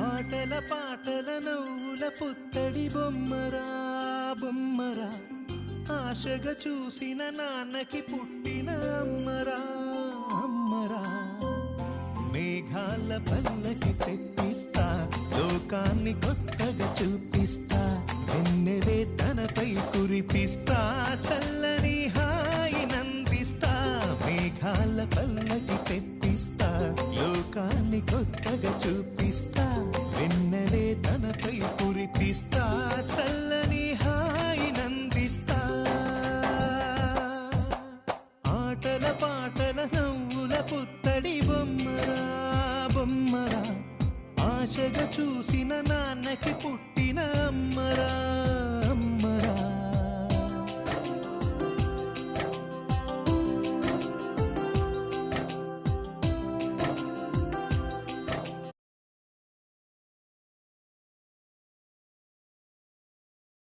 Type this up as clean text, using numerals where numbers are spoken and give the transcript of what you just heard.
ఆటల పాటల నవ్వుల పుత్తడి బొమ్మరా బొమ్మరా, ఆశగా చూసిన నాన్నకి పుట్టిన అమ్మరా అమ్మరా. మేఘాల పల్లకి తెప్పిస్తా, లోకాన్ని కొత్తగా చూపిస్తా, వెన్నెలే తనపై కురిపిస్తా, చల్లని హాయి నందిస్తా. మేఘాల పల్లకి తెప్పిస్తా, లోకాన్ని కొత్తగా చూపిస్తా, వెన్నెలే తనపై కురిపిస్తా, చల్లని హాయి నందిస్తా. ఆటల పాటల నవ్వుల పుత్తడి బొమ్మరా బొమ్మరా, ఆశగా చూసిన నాన్నకి పుట్టిన అమ్మరా